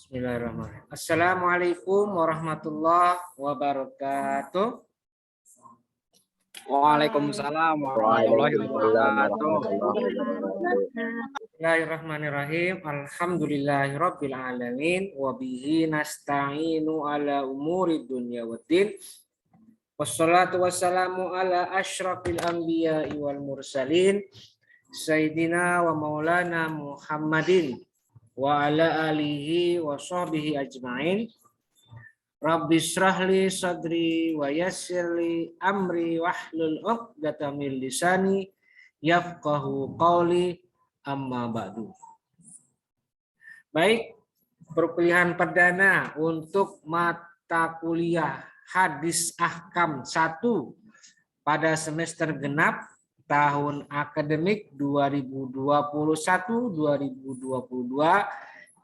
Bismillahirrahmanirrahim. Assalamualaikum warahmatullahi wabarakatuh. Waalaikumsalam warahmatullahi Waalaikumsalam wabarakatuh. warahmatullahi wabarakatuh. Bismillahirrahmanirrahim. Alhamdulillahirabbil alamin wa bihi nasta'inu ala umuri dunya waddin. Wassalatu wassalamu ala asyrafil anbiya'i wal mursalin sayyidina wa maulana Muhammadin wa ala alihi wa sahbihi ajma'in. Rabbi shrahli sadri wa yassirli amri wahlul 'uqdatam min lisani yafqahu qawli amma ba'du. Baik, perkuliahan perdana untuk mata kuliah Hadis Ahkam 1 pada semester genap tahun akademik 2021-2022.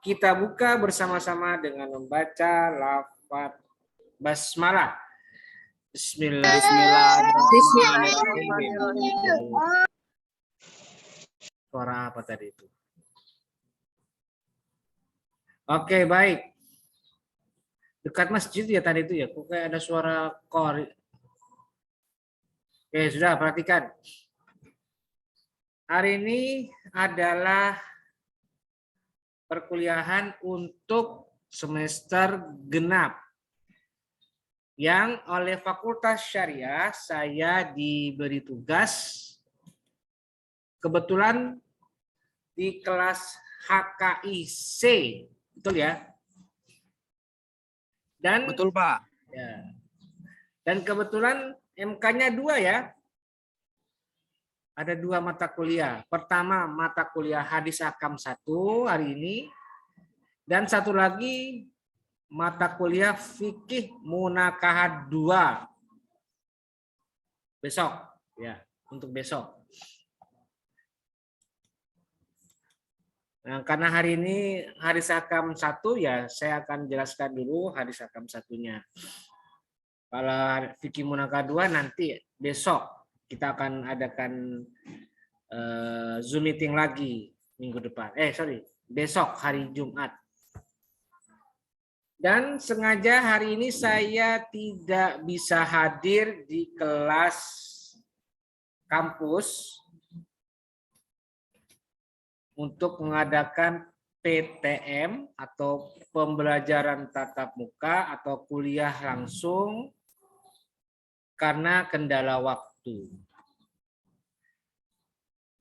Kita buka bersama-sama dengan membaca lafaz basmalah. Bismillahirrahmanirrahim. Suara apa tadi itu? Oke, baik. Dekat masjid ya tadi itu ya. Kok kayak ada suara kor. Oke, sudah perhatikan. Hari ini adalah perkuliahan untuk semester genap yang oleh Fakultas Syariah saya diberi tugas kebetulan di kelas HKIC, betul ya? Dan Betul, Pak. ya. Dan kebetulan MK-nya 2 ya. Ada 2 mata kuliah. Pertama mata kuliah Hadis Ahkam 1 hari ini. Dan satu lagi mata kuliah Fikih Munakahat 2. Besok. Ya, untuk besok. Nah, karena hari ini Hadis Ahkam 1 ya saya akan jelaskan dulu Hadis Ahkam 1-nya. Kalau Fikih Munakahat 2 nanti besok kita akan adakan Zoom meeting lagi minggu depan. Besok hari Jumat. Dan sengaja hari ini saya tidak bisa hadir di kelas kampus untuk mengadakan PTM atau pembelajaran tatap muka atau kuliah langsung karena kendala waktu.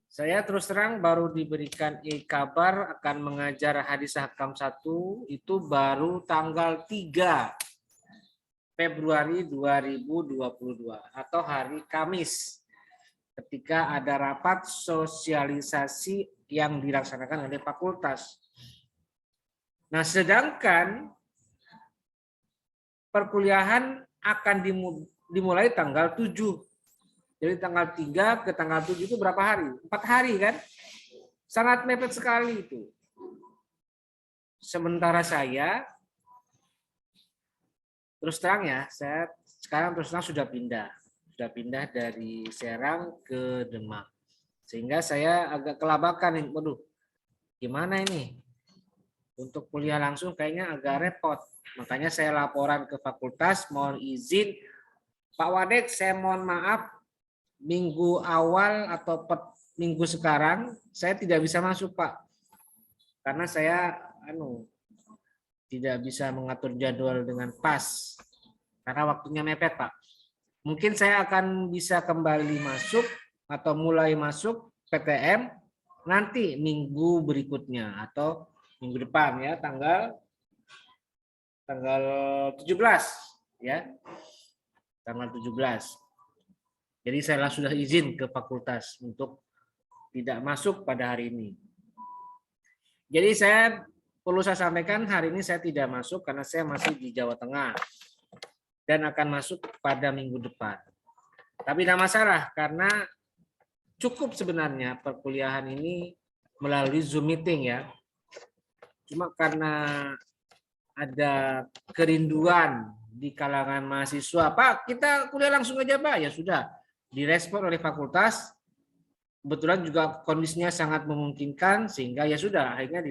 Saya terus terang baru diberikan kabar akan mengajar Hadis Ahkam 1 itu baru tanggal 3 Februari 2022 atau hari Kamis ketika ada rapat sosialisasi yang dilaksanakan oleh fakultas. Nah, sedangkan perkuliahan akan dimulai tanggal 7. Jadi tanggal 3 ke tanggal 7 itu berapa hari? 4 hari kan? Sangat mepet sekali itu. Sementara saya, terus terang ya, saya sekarang terus terang sudah pindah dari Serang ke Demak. Sehingga saya agak kelabakan nih, waduh, gimana ini? Untuk kuliah langsung kayaknya agak repot. Makanya saya laporan ke fakultas, mohon izin, Pak Wadek, saya mohon maaf, minggu awal atau minggu sekarang, saya tidak bisa masuk, Pak. Karena saya tidak bisa mengatur jadwal dengan pas. Karena waktunya mepet, Pak. Mungkin saya akan bisa kembali masuk atau mulai masuk PTM nanti minggu berikutnya atau minggu depan ya tanggal 17 ya. Tanggal 17. Jadi saya sudah izin ke fakultas untuk tidak masuk pada hari ini. Jadi perlu saya sampaikan hari ini saya tidak masuk karena saya masih di Jawa Tengah dan akan masuk pada minggu depan. Tapi tidak masalah karena cukup sebenarnya perkuliahan ini melalui Zoom meeting ya. Cuma karena ada kerinduan di kalangan mahasiswa, Pak, kita kuliah langsung aja, Pak. Ya sudah, direspon oleh fakultas. Kebetulan juga kondisinya sangat memungkinkan sehingga ya sudah akhirnya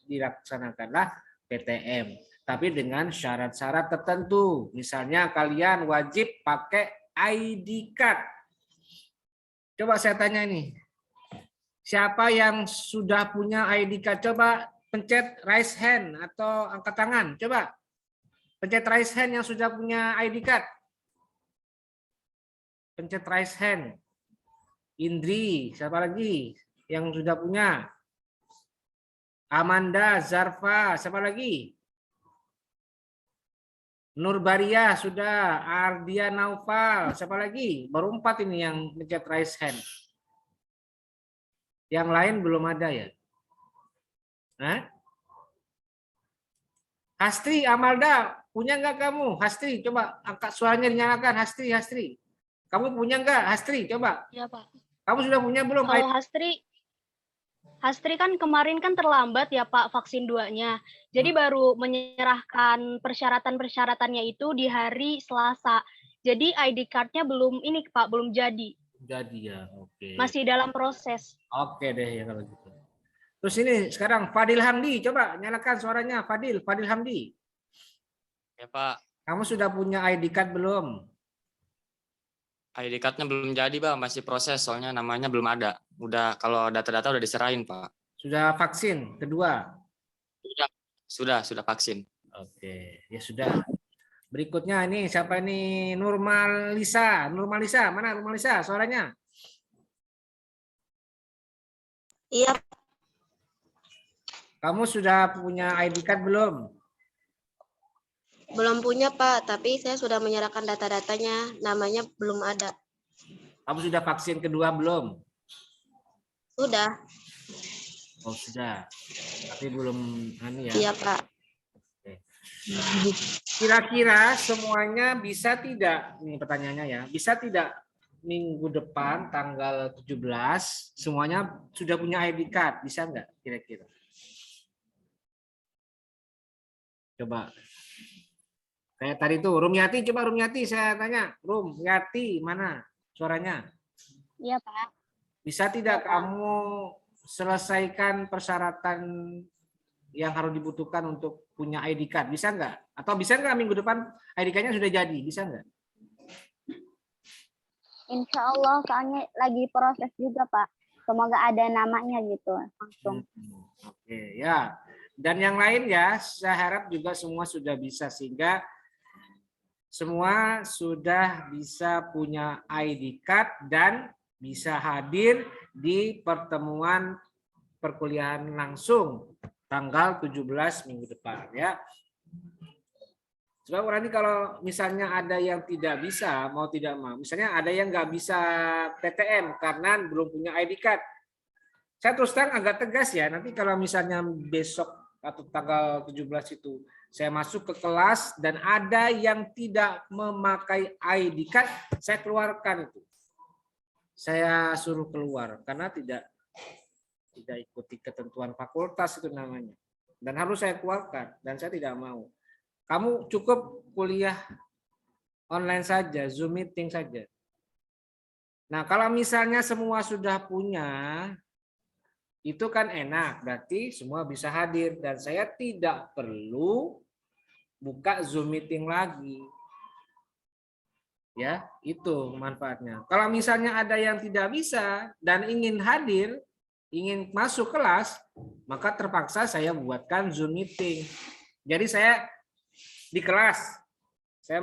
dilaksanakanlah PTM, tapi dengan syarat-syarat tertentu. Misalnya kalian wajib pakai ID card. Coba saya tanya ini, siapa yang sudah punya ID card? Coba pencet raise hand atau angkat tangan. Coba pencet raise hand yang sudah punya ID card. Pencet raise hand. Indri, siapa lagi yang sudah punya? Amanda, Zarfa, siapa lagi? Nurbaria sudah, Ardia Naufal, siapa lagi? Baru 4 ini yang pencet raise hand. Yang lain belum ada ya? Hah? Hastri, Amalda, punya nggak kamu? Hastri, coba angkat suaranya dinyalakan. Hastri, Hastri. Kamu punya nggak? Hastri, coba. Iya, Pak. Kamu sudah punya belum? Kalau Hastri kan kemarin kan terlambat ya Pak vaksin 2-nya. Jadi baru menyerahkan persyaratan-persyaratannya itu di hari Selasa. Jadi ID card-nya belum ini Pak, belum jadi. Jadi ya, oke. Masih dalam proses. Oke deh ya kalau gitu. Terus ini sekarang Fadil Hamdi, coba nyalakan suaranya Fadil Hamdi. Ya Pak, Kamu sudah punya ID card belum? ID card-nya belum jadi Pak, masih proses soalnya namanya belum ada. Udah kalau data-data udah diserahin Pak. Sudah vaksin kedua? Sudah vaksin. Oke, ya sudah. Berikutnya ini siapa ini? Nurmalisa, mana Nurmalisa? Suaranya? Iya, Kamu sudah punya ID card belum? belum punya Pak, tapi saya sudah menyerahkan data-datanya, namanya belum ada. Kamu sudah vaksin kedua belum? Sudah. Oh sudah, tapi belum ya. Iya Pak. Kira-kira semuanya bisa tidak? Ini pertanyaannya ya, bisa tidak minggu depan tanggal 17 semuanya sudah punya ID card? Bisa nggak kira-kira? Coba. Kayak tadi tuh, Rumyati, coba Rumyati saya tanya. Rumyati, mana suaranya? Iya Pak. Bisa tidak kamu selesaikan persyaratan yang harus dibutuhkan untuk punya ID card? Bisa nggak? Atau bisa nggak minggu depan ID card-nya sudah jadi? Bisa nggak? Insya Allah, soalnya lagi proses juga Pak. Semoga ada namanya gitu langsung. Oke ya. Dan yang lain ya, saya harap juga semua sudah bisa sehingga semua sudah bisa punya ID card dan bisa hadir di pertemuan perkuliahan langsung tanggal 17 minggu depan ya. Sebab nanti kalau misalnya ada yang tidak bisa, mau tidak mau, misalnya ada yang nggak bisa PTM karena belum punya ID card. Saya terus terang agak tegas ya, nanti kalau misalnya besok atau tanggal 17 itu saya masuk ke kelas dan ada yang tidak memakai ID card, saya keluarkan itu. Saya suruh keluar karena tidak ikuti ketentuan fakultas itu namanya. Dan harus saya keluarkan dan saya tidak mau. Kamu cukup kuliah online saja, Zoom meeting saja. Nah, kalau misalnya semua sudah punya, itu kan enak, berarti semua bisa hadir dan saya tidak perlu buka Zoom meeting lagi. Ya, itu manfaatnya. Kalau misalnya ada yang tidak bisa dan ingin hadir, ingin masuk kelas, maka terpaksa saya buatkan Zoom meeting. Jadi saya di kelas, saya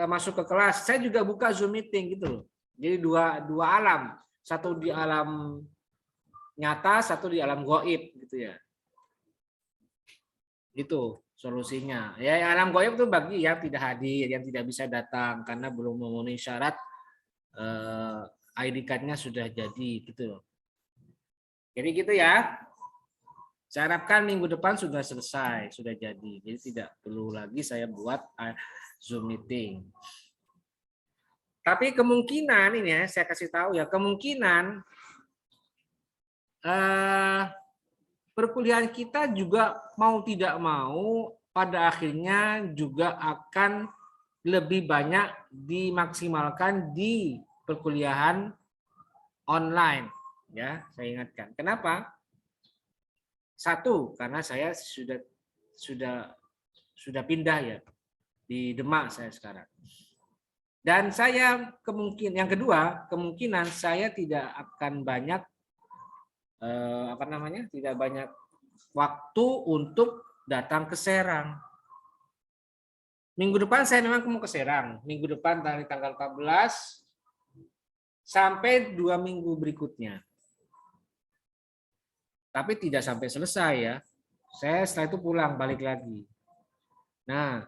masuk ke kelas, saya juga buka Zoom meeting gitu loh. Jadi dua alam, satu di alam nyata, satu di alam goib gitu ya. Itu solusinya. Ya alam goib itu bagi yang tidak hadir, yang tidak bisa datang karena belum memenuhi syarat ID card-nya sudah jadi gitu loh. Jadi gitu ya. Saya harapkan minggu depan sudah selesai, sudah jadi. Jadi tidak perlu lagi saya buat Zoom meeting. Tapi kemungkinan ini ya, saya kasih tahu ya, kemungkinan perkuliahan kita juga mau tidak mau pada akhirnya juga akan lebih banyak dimaksimalkan di perkuliahan online ya, saya ingatkan. Kenapa? Satu, karena saya sudah pindah ya di Demak saya sekarang. Dan saya yang kedua kemungkinan saya tidak akan banyak tidak banyak waktu untuk datang ke Serang. Minggu depan saya memang mau ke Serang. Minggu depan dari tanggal 14 sampai 2 minggu berikutnya. Tapi tidak sampai selesai ya. Saya setelah itu pulang balik lagi. Nah,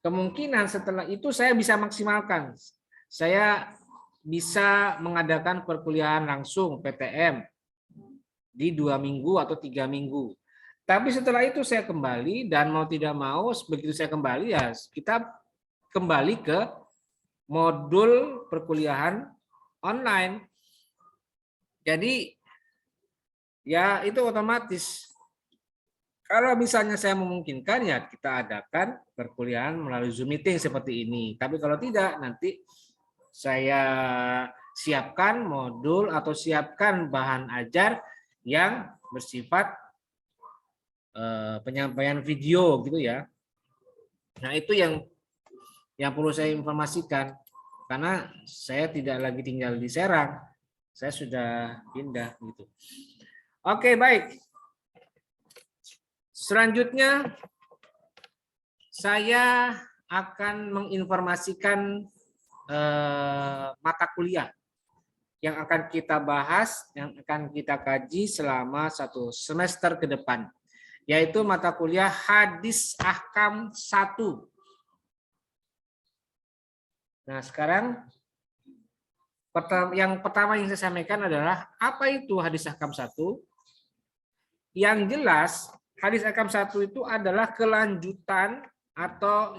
kemungkinan setelah itu saya bisa maksimalkan. Saya bisa mengadakan perkuliahan langsung PTM di 2 minggu atau 3 minggu. Tapi setelah itu saya kembali dan mau tidak mau begitu saya kembali ya kita kembali ke modul perkuliahan online. Jadi ya itu otomatis. Kalau misalnya saya memungkinkan ya kita adakan perkuliahan melalui Zoom meeting seperti ini. Tapi kalau tidak nanti saya siapkan modul atau siapkan bahan ajar yang bersifat penyampaian video gitu ya. Nah itu yang perlu saya informasikan karena saya tidak lagi tinggal di Serang, saya sudah pindah gitu. Oke baik. Selanjutnya saya akan menginformasikan mata kuliah yang akan kita bahas, yang akan kita kaji selama 1 semester ke depan. Yaitu mata kuliah Hadis Ahkam 1. Nah, sekarang yang pertama yang saya sampaikan adalah apa itu Hadis Ahkam 1? Yang jelas, Hadis Ahkam 1 itu adalah kelanjutan atau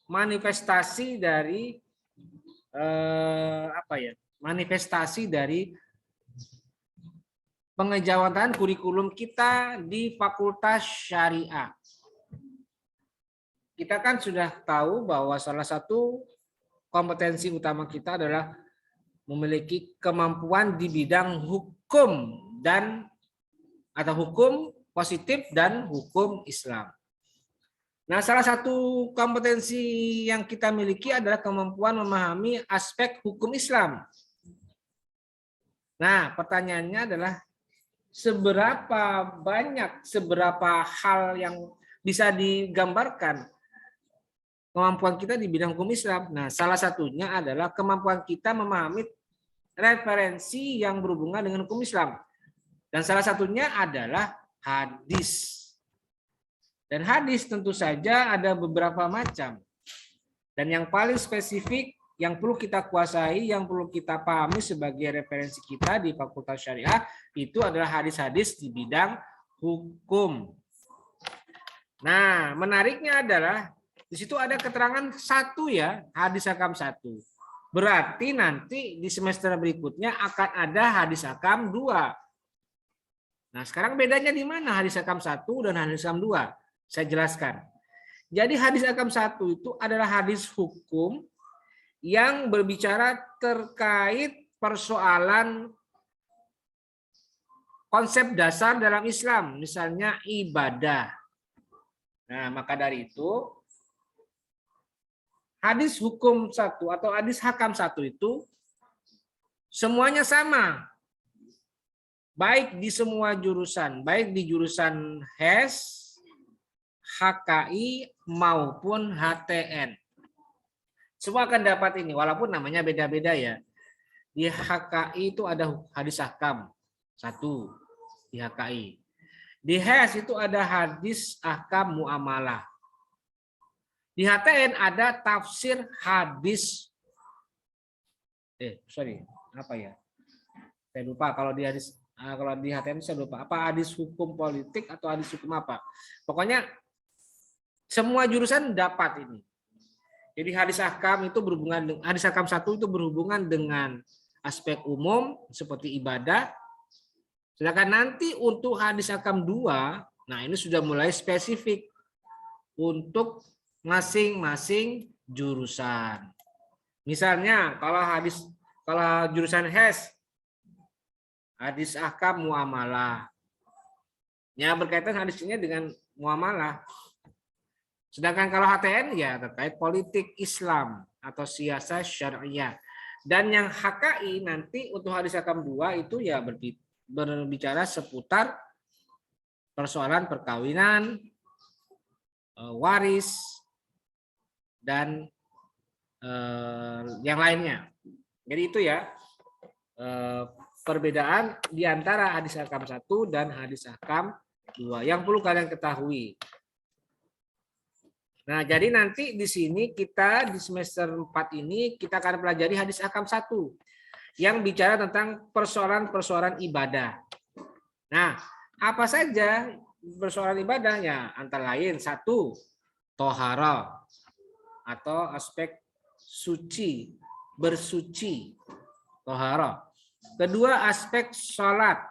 manifestasi dari manifestasi dari pengejawantahan kurikulum kita di Fakultas Syariah. Kita kan sudah tahu bahwa salah satu kompetensi utama kita adalah memiliki kemampuan di bidang hukum atau hukum positif dan hukum Islam. Nah, salah satu kompetensi yang kita miliki adalah kemampuan memahami aspek hukum Islam. Nah, pertanyaannya adalah seberapa hal yang bisa digambarkan kemampuan kita di bidang hukum Islam. Nah, salah satunya adalah kemampuan kita memahami referensi yang berhubungan dengan hukum Islam. Dan salah satunya adalah hadis. Dan hadis tentu saja ada beberapa macam. Dan yang paling spesifik yang perlu kita kuasai, yang perlu kita pahami sebagai referensi kita di Fakultas Syariah itu adalah hadis-hadis di bidang hukum. Nah, menariknya adalah di situ ada keterangan 1 ya, hadis Ahkam 1. Berarti nanti di semester berikutnya akan ada hadis Ahkam 2. Nah, sekarang bedanya di mana hadis Ahkam 1 dan hadis Ahkam 2? Saya jelaskan. Jadi hadis Ahkam 1 itu adalah hadis hukum yang berbicara terkait persoalan konsep dasar dalam Islam, misalnya ibadah. Nah, maka dari itu hadis hukum 1 atau hadis Ahkam 1 itu semuanya sama. Baik di semua jurusan, baik di jurusan HES, HKI maupun HTN. Semua akan dapat ini, walaupun namanya beda-beda ya. Di HKI itu ada hadis Ahkam 1 di HKI. Di HES itu ada hadis Ahkam Muamalah. Di HTN ada tafsir hadis. Saya lupa kalau di HTN saya lupa. Apa hadis hukum politik atau hadis hukum apa? Pokoknya semua jurusan dapat ini. Jadi hadis Ahkam itu berhubungan dengan hadis Ahkam 1 itu berhubungan dengan aspek umum seperti ibadah. Sedangkan nanti untuk hadis Ahkam 2, nah ini sudah mulai spesifik untuk masing-masing jurusan. Misalnya kalau jurusan HES hadis Ahkam Muamalah. Ya berkaitan hadisnya dengan muamalah. Sedangkan kalau HTN ya terkait politik Islam atau siasat syariah. Dan yang HKI nanti untuk hadis hakam 2 itu ya berbicara seputar persoalan perkawinan, waris, dan yang lainnya. Jadi itu ya perbedaan di antara hadis hakam 1 dan hadis hakam 2 yang perlu kalian ketahui. Nah, jadi nanti di sini kita di semester 4 ini kita akan pelajari hadis hakam 1 yang bicara tentang persoalan-persoalan ibadah. Nah, apa saja persoalan ibadahnya? Antara lain 1, tohara atau aspek suci, bersuci, tohara. Kedua, aspek sholat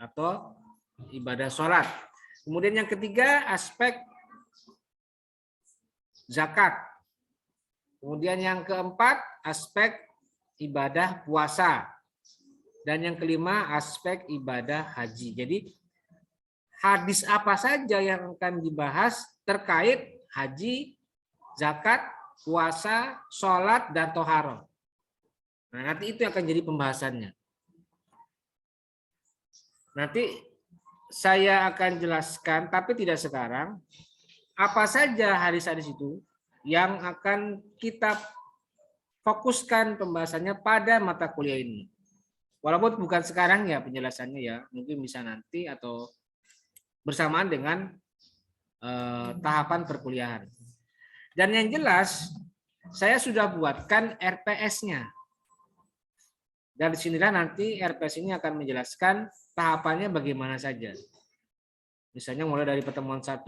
atau ibadah sholat. Kemudian yang ketiga, aspek zakat. Kemudian yang keempat, aspek ibadah puasa. Dan yang kelima, aspek ibadah haji. Jadi hadis apa saja yang akan dibahas terkait haji, zakat, puasa, sholat, dan toharoh. Nah, nanti itu akan jadi pembahasannya. Nanti saya akan jelaskan, tapi tidak sekarang, apa saja hadis-hadis itu yang akan kita fokuskan pembahasannya pada mata kuliah ini. Walaupun bukan sekarang ya penjelasannya ya, mungkin bisa nanti atau bersamaan dengan tahapan perkuliahan. Dan yang jelas, saya sudah buatkan RPS-nya. Dan disinilah nanti RPS ini akan menjelaskan tahapannya bagaimana saja. Misalnya mulai dari pertemuan 1,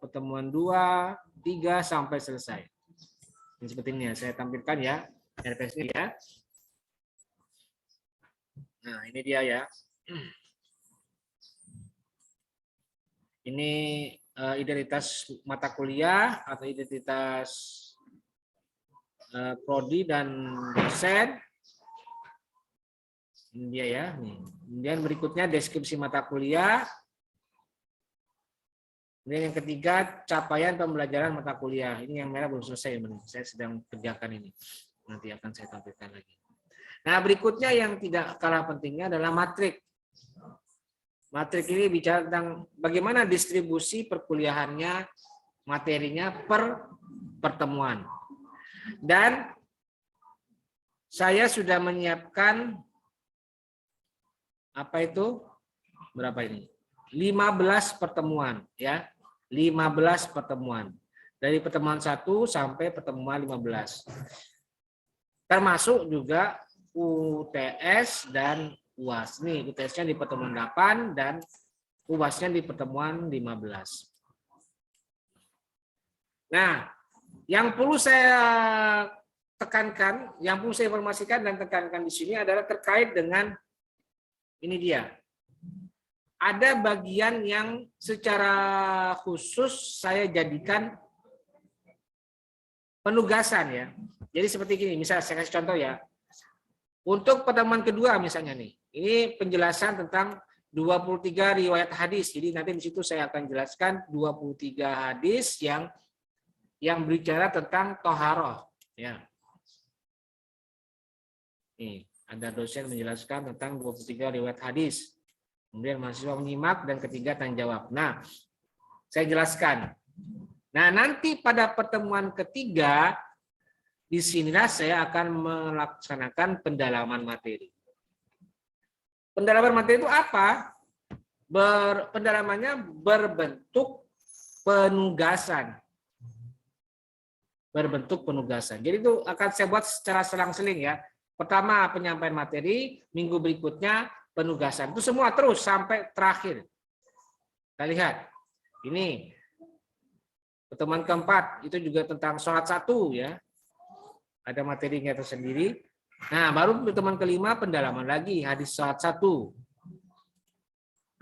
pertemuan 2, 3 sampai selesai. Ini seperti ini ya, saya tampilkan ya RPS ini ya. Nah, ini dia ya. Ini identitas mata kuliah atau identitas prodi dan dosen. Ini dia ya. Kemudian berikutnya deskripsi mata kuliah. Kemudian yang ketiga, capaian pembelajaran mata kuliah. Ini yang merah belum selesai. Saya sedang kerjakan ini. Nanti akan saya tampilkan lagi. Nah, berikutnya yang tidak kalah pentingnya adalah matrik. Matrik ini bicara tentang bagaimana distribusi perkuliahannya, materinya per pertemuan. Dan saya sudah menyiapkan apa itu? Berapa ini? 15 pertemuan ya. 15 pertemuan. Dari pertemuan 1 sampai pertemuan 15. Termasuk juga UTS dan UAS. Nih, UTS-nya di pertemuan 8 dan UAS-nya di pertemuan 15. Nah, yang perlu saya tekankan, yang perlu saya informasikan dan tekankan di sini adalah terkait dengan ini dia. Ada bagian yang secara khusus saya jadikan penugasan ya. Jadi seperti gini, misalnya saya kasih contoh ya. Untuk pertemuan kedua misalnya nih, ini penjelasan tentang 23 riwayat hadis. Jadi nanti di situ saya akan jelaskan 23 hadis yang berbicara tentang toharoh ya. Nih, ada dosen menjelaskan tentang 23 riwayat hadis. Kemudian mahasiswa menyimak dan ketiga tanya jawab. Nah, saya jelaskan. Nah, nanti pada pertemuan ketiga, di sinilah saya akan melaksanakan pendalaman materi. Pendalaman materi itu apa? Pendalamannya berbentuk penugasan. Berbentuk penugasan. Jadi itu akan saya buat secara selang-seling ya. Pertama penyampaian materi, minggu berikutnya penugasan. Itu semua terus sampai terakhir. Kita lihat. Ini pertemuan keempat itu juga tentang sholat 1 ya. Ada materinya tersendiri. Nah, baru pertemuan kelima pendalaman lagi hadis sholat 1.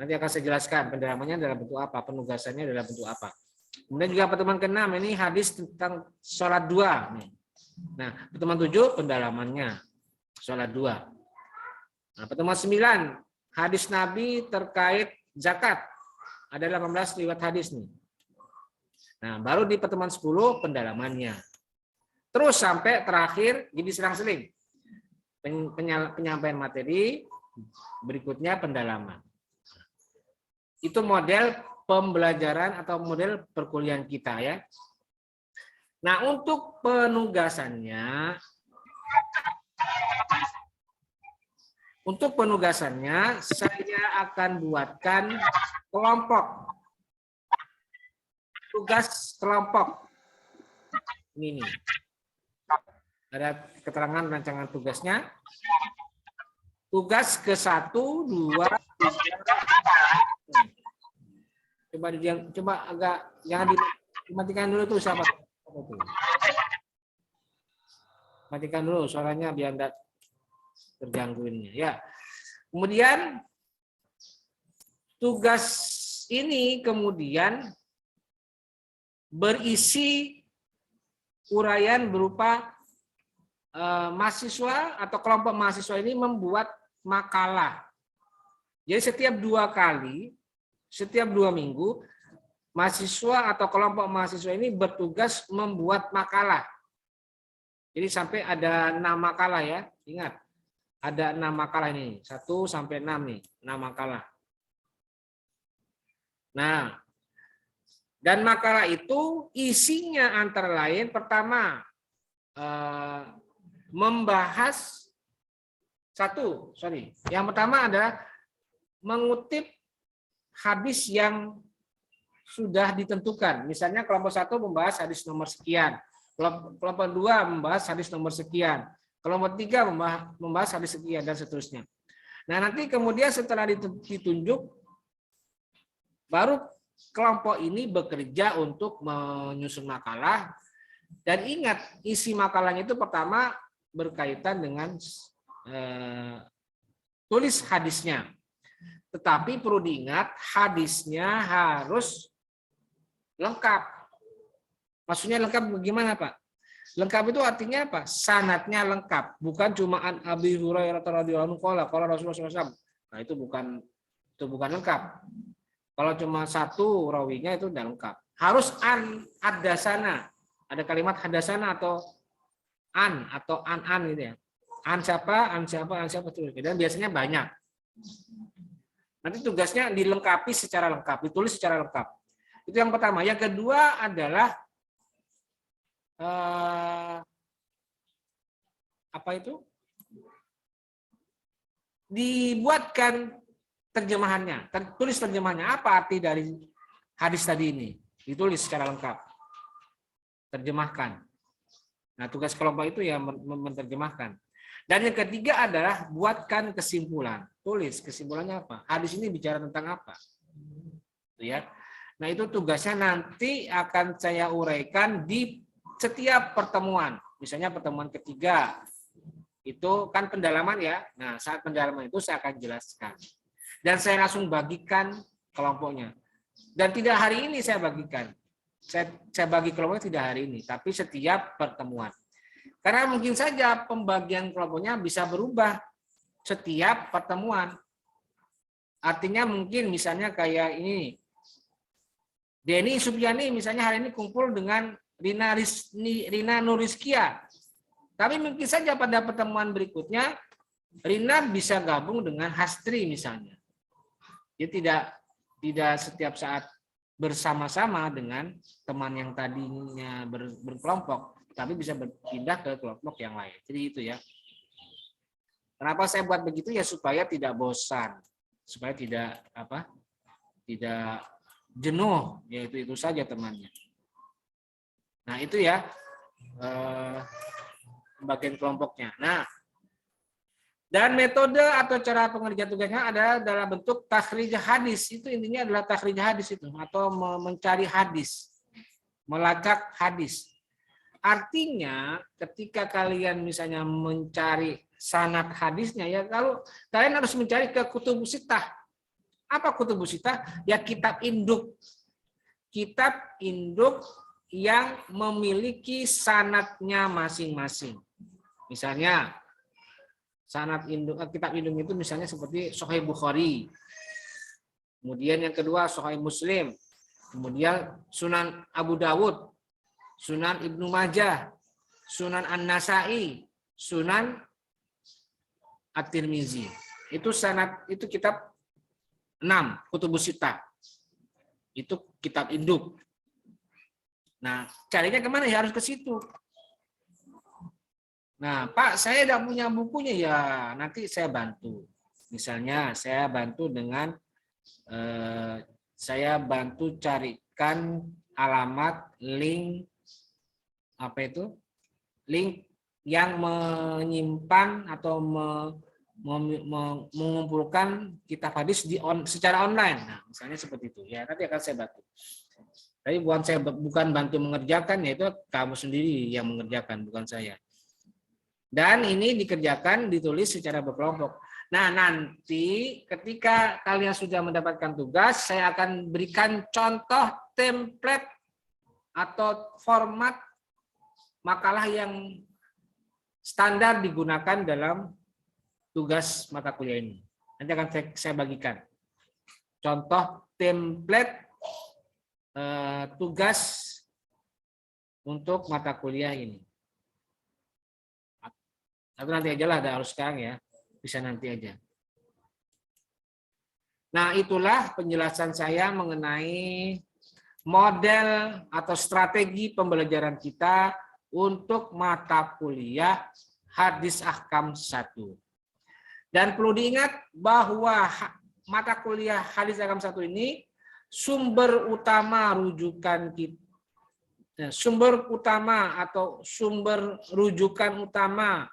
Nanti akan saya jelaskan pendalamannya dalam bentuk apa, penugasannya dalam bentuk apa. Kemudian juga pertemuan ke-6 ini hadis tentang sholat 2. Nah, pertemuan 7 pendalamannya sholat 2. Nah, pertemuan 9 hadis Nabi terkait zakat. Ada 18 riwayat hadis nih. Nah, baru di pertemuan 10 pendalamannya. Terus sampai terakhir jadi selang-seling. Penyampaian materi, berikutnya pendalaman. Itu model pembelajaran atau model perkuliahan kita ya. Nah, untuk penugasannya saya akan buatkan kelompok. Tugas kelompok. Ini nih. Ada keterangan rancangan tugasnya. Tugas ke-1, 2, 3. Coba agak jangan dimatikan dulu tuh sahabat. Matikan dulu suaranya biar enggak tergangguinnya ya. Kemudian tugas ini kemudian berisi uraian berupa mahasiswa atau kelompok mahasiswa ini membuat makalah. Jadi setiap 2 kali, setiap 2 minggu, mahasiswa atau kelompok mahasiswa ini bertugas membuat makalah. Jadi sampai ada 6 makalah ya, ingat. Ada 6 makalah ini, 1 sampai 6 nih, 6 makalah. Nah, dan makalah itu isinya antara lain pertama membahas yang pertama adalah mengutip hadis yang sudah ditentukan. Misalnya kelompok 1 membahas hadis nomor sekian, kelompok 2 membahas hadis nomor sekian, kelompok 3 membahas hadis sekian dan seterusnya. Nah, nanti kemudian setelah ditunjuk baru kelompok ini bekerja untuk menyusun makalah. Dan ingat, isi makalahnya itu pertama berkaitan dengan tulis hadisnya. Tetapi perlu diingat, hadisnya harus lengkap. Maksudnya lengkap bagaimana, Pak? Lengkap itu artinya apa? Sanadnya lengkap, bukan cuma an Abi Hurairah radhiyallahu anhu qala Rasulullah SAW. Nah, itu bukan lengkap. Kalau cuma 1 rawinya itu udah lengkap. Harus an hadasana. Ada kalimat hadasana atau an gitu ya. An siapa terus. Dan biasanya banyak. Nanti tugasnya dilengkapi secara lengkap, ditulis secara lengkap. Itu yang pertama. Yang kedua adalah apa itu? Dibuatkan terjemahannya, tulis terjemahannya. Apa arti dari hadis tadi ini? Ditulis secara lengkap. Terjemahkan. Nah, tugas kelompok itu ya menerjemahkan. Dan yang ketiga adalah buatkan kesimpulan. Tulis kesimpulannya apa? Hadis ini bicara tentang apa? Ya. Nah, itu tugasnya nanti akan saya uraikan di setiap pertemuan. Misalnya pertemuan ketiga. Itu kan pendalaman ya. Nah, saat pendalaman itu saya akan jelaskan. Dan saya langsung bagikan kelompoknya. Dan tidak hari ini saya bagikan. Saya bagi kelompoknya tidak hari ini, tapi setiap pertemuan. Karena mungkin saja pembagian kelompoknya bisa berubah setiap pertemuan. Artinya mungkin misalnya kayak ini. Denny Supiani misalnya hari ini kumpul dengan Rina Nuriskia. Tapi mungkin saja pada pertemuan berikutnya Rina bisa gabung dengan Hastri misalnya. Jadi tidak setiap saat bersama-sama dengan teman yang tadinya berkelompok, tapi bisa berpindah ke kelompok yang lain. Jadi itu ya. Kenapa saya buat begitu ya supaya tidak bosan, supaya tidak jenuh, yaitu itu saja temannya. Nah itu ya bagian kelompoknya. Nah, dan metode atau cara pengerjaan tugasnya adalah dalam bentuk takhrij hadis. Itu intinya adalah takhrij hadis itu, atau mencari hadis, melacak hadis. Artinya ketika kalian misalnya mencari sanad hadisnya, ya kalau kalian harus mencari ke kutubus sittah. Apa kutubus sittah? Ya kitab induk. Kitab induk yang memiliki sanadnya masing-masing. Misalnya sanad induk, kitab induk itu misalnya seperti Sahih Bukhari. Kemudian yang kedua Sahih Muslim. kemudian Sunan Abu Dawud, Sunan Ibnu Majah, Sunan An-Nasai, Sunan At-Tirmizi. Itu sanad, itu kitab 6 kutubus sittah. Itu kitab induk. Nah, carinya kemana ya? Harus ke situ. Nah, Pak, saya tidak punya bukunya ya. Nanti saya bantu. Misalnya, saya bantu dengan saya bantu carikan alamat link apa itu? Link yang menyimpan atau mengumpulkan kitab hadis secara online. Nah, misalnya seperti itu. Ya, nanti akan saya bantu. Tapi bukan bantu mengerjakan, yaitu kamu sendiri yang mengerjakan, bukan saya. Dan ini dikerjakan, ditulis secara berkelompok. Nah, nanti ketika kalian sudah mendapatkan tugas, saya akan berikan contoh template atau format makalah yang standar digunakan dalam tugas mata kuliah ini. Nanti akan saya bagikan. Contoh template tugas untuk mata kuliah ini. Atau nanti aja lah, harus sekarang ya. Bisa nanti aja. Nah, itulah penjelasan saya mengenai model atau strategi pembelajaran kita untuk mata kuliah Hadis Ahkam 1. Dan perlu diingat bahwa mata kuliah Hadis Ahkam 1 ini sumber utama rujukan kita, sumber utama atau sumber rujukan utama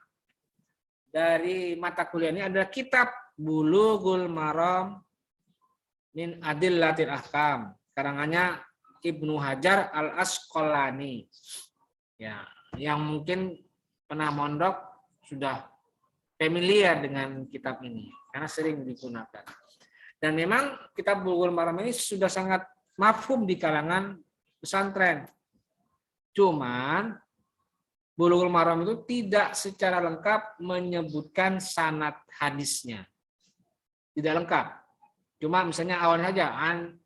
dari mata kuliah ini adalah kitab Bulughul Maram min Adillatil Ahkam, karangannya Ibnu Hajar Al-Asqalani. Ya, yang mungkin pernah mondok sudah familiar dengan kitab ini karena sering digunakan. Dan memang kitab Bulughul Maram ini sudah sangat mafhum di kalangan pesantren. Cuman Bulughul Maram itu tidak secara lengkap menyebutkan sanad hadisnya. Tidak lengkap. Cuma misalnya awalnya aja an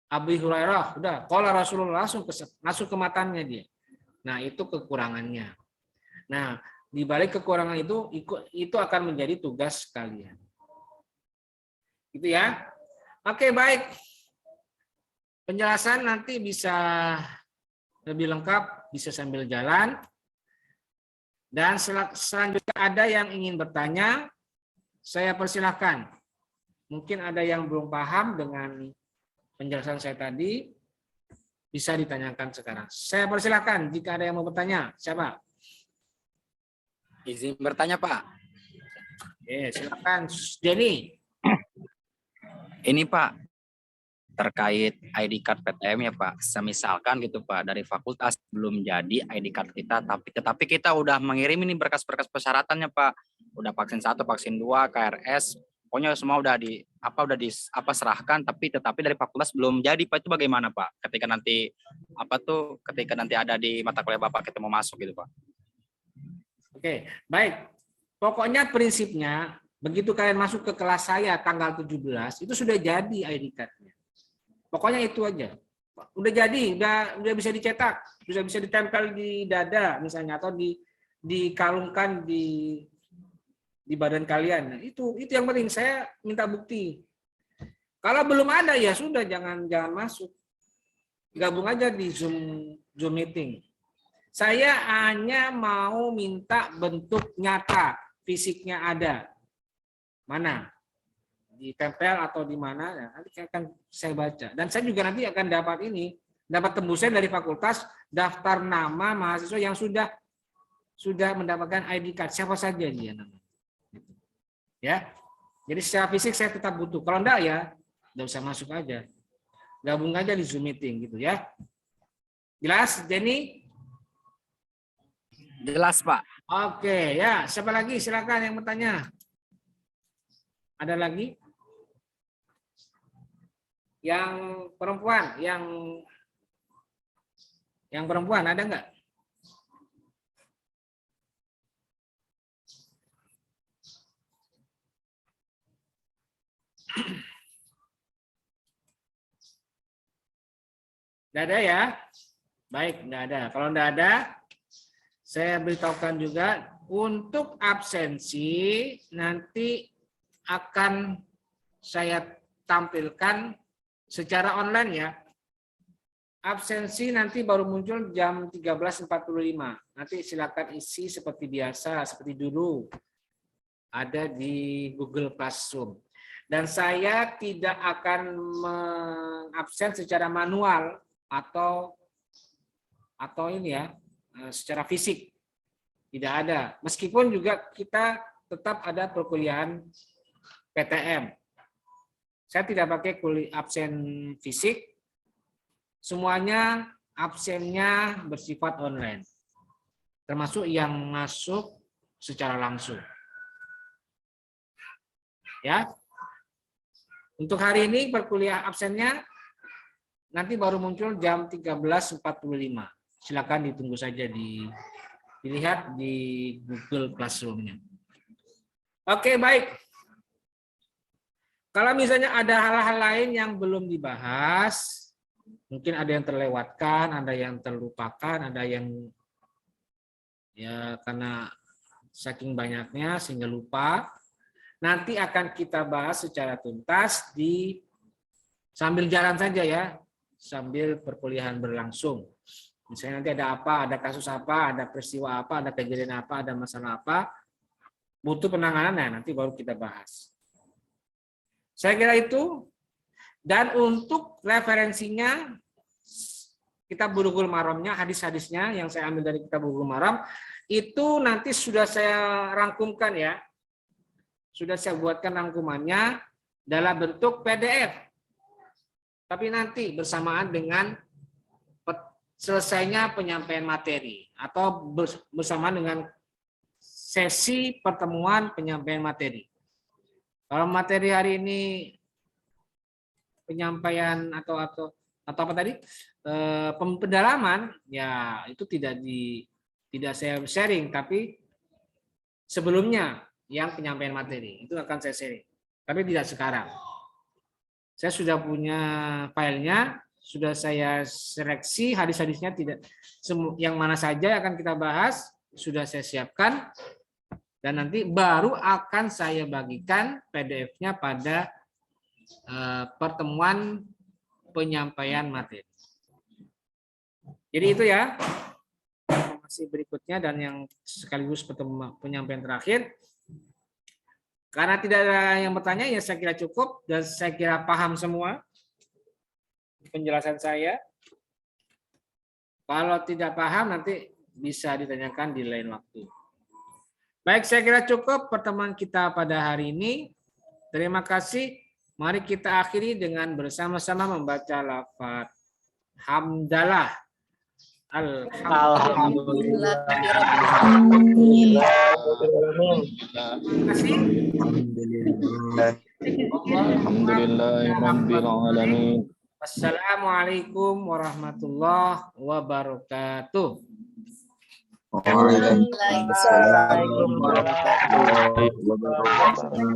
Abi Hurairah, udah qala Rasulullah, langsung ke matanya dia. Nah, itu kekurangannya. Nah, di balik kekurangan itu akan menjadi tugas kalian. Gitu ya. Oke, baik. Penjelasan nanti bisa lebih lengkap, bisa sambil jalan. Dan selanjutnya ada yang ingin bertanya, saya persilahkan. Mungkin ada yang belum paham dengan penjelasan saya tadi, bisa ditanyakan sekarang. Saya persilahkan jika ada yang mau bertanya. Siapa? Izin bertanya, Pak. Oke, silakan. Denny. Ini Pak, terkait ID card PTM ya Pak. Semisalkan gitu Pak, dari fakultas belum jadi ID card kita, tetapi kita udah mengirim ini berkas-berkas persyaratannya Pak. Udah vaksin 1, vaksin 2, KRS, pokoknya semua udah serahkan, tetapi dari fakultas belum jadi Pak. Itu bagaimana Pak? Ketika nanti ada di mata kuliah Bapak kita mau masuk gitu Pak. Oke, baik. Pokoknya prinsipnya begitu kalian masuk ke kelas saya tanggal 17, itu sudah jadi ID card-nya. Pokoknya itu aja. Udah jadi, udah bisa dicetak, bisa ditempel di dada misalnya, atau dikalungkan di badan kalian. Nah, itu yang penting, saya minta bukti. Kalau belum ada ya sudah, jangan masuk. Gabung aja di Zoom meeting. Saya hanya mau minta bentuk nyata, fisiknya ada. Mana? Ditempel atau di mana? Nah, nanti akan saya baca. Dan saya juga nanti akan dapat tembusan dari fakultas daftar nama mahasiswa yang sudah mendapatkan ID card, siapa saja dia namanya. Ya. Jadi secara fisik saya tetap butuh. Kalau enggak ya, enggak usah masuk aja. Gabung aja di Zoom meeting gitu ya. Jelas, Jenny? Jelas Pak. Oke, ya. Siapa lagi? Silakan yang bertanya. Ada lagi? Yang perempuan, yang perempuan ada enggak? Nggak ada ya? Baik, nggak ada. Kalau nggak ada, saya beritahukan juga untuk absensi nanti akan saya tampilkan secara online ya. Absensi nanti baru muncul jam 13.45. Nanti silakan isi seperti biasa, seperti dulu. Ada di Google Classroom. Dan saya tidak akan mengabsen secara manual atau ini ya, secara fisik. Tidak ada. Meskipun juga kita tetap ada perkuliahan PTM. Saya tidak pakai absen fisik. Semuanya absennya bersifat online. Termasuk yang masuk secara langsung. Ya. Untuk hari ini perkuliahan absennya nanti baru muncul jam 13.45. Silakan ditunggu saja dilihat di Google Classroom-nya. Oke, baik. Kalau misalnya ada hal-hal lain yang belum dibahas, mungkin ada yang terlewatkan, ada yang terlupakan, ada yang ya karena saking banyaknya sehingga lupa. Nanti akan kita bahas secara tuntas sambil jalan saja ya, sambil perkuliahan berlangsung. Misalnya nanti ada apa, ada kasus apa, ada peristiwa apa, ada kejadian apa, ada masalah apa, butuh penanganan, nah nanti baru kita bahas. Saya kira itu. Dan untuk referensinya, kitab Bulughul Maramnya, hadis-hadisnya yang saya ambil dari kitab Bulughul Maram, itu nanti sudah saya rangkumkan ya. Sudah saya buatkan rangkumannya dalam bentuk PDF. Tapi nanti bersamaan dengan selesainya penyampaian materi atau bersamaan dengan sesi pertemuan penyampaian materi. Kalau materi hari ini penyampaian atau apa tadi pendalaman, ya itu tidak saya sharing, tapi sebelumnya yang penyampaian materi itu akan saya sharing, tapi tidak sekarang. Saya sudah punya filenya. Sudah saya seleksi hadis-hadisnya, tidak yang mana saja akan kita bahas sudah saya siapkan, dan nanti baru akan saya bagikan PDF-nya pada pertemuan penyampaian materi. Jadi itu ya informasi berikutnya dan yang sekaligus pertemuan penyampaian terakhir. Karena tidak ada yang bertanya, ya saya kira cukup dan saya kira paham semua penjelasan saya. Kalau tidak paham nanti bisa ditanyakan di lain waktu. Baik, saya kira cukup pertemuan kita pada hari ini. Terima kasih. Mari kita akhiri dengan bersama-sama membaca lafaz hamdalah. Alhamdulillah. Terima kasih. Alhamdulillahirabbil alamin. Assalamualaikum warahmatullahi wabarakatuh. Waalaikumsalam warahmatullahi wabarakatuh.